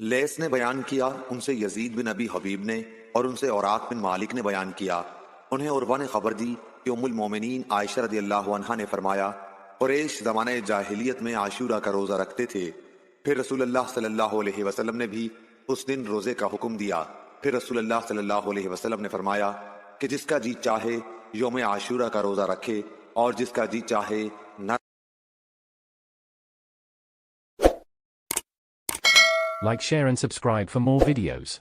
Less ने बयान किया, उनसे यजीद बिन अबी हबीब ने और उनसे औराक बिन मालिक ने बयान किया। उन्हें उर्वा ने खबर दी कि उम्मुल मोमिनीन आयशा रदियल्लाहु अन्हा ने फरमाया, कुरैश ज़माने जाहिलियत में आशूरा का रोज़ा रखते थे। फिर रसूलुल्लाह सल्लल्लाहु अलैहि वसल्लम ने भी उस दिन रोज़े का हुक्म दिया। फिर रसूलुल्लाह सल्लल्लाहु अलैहि वसल्लम ने फरमाया कि जिसका जी चाहे यौम आशूरा का रोज़ा रखे और जिसका जी चाहे न। Like, share and subscribe for more videos.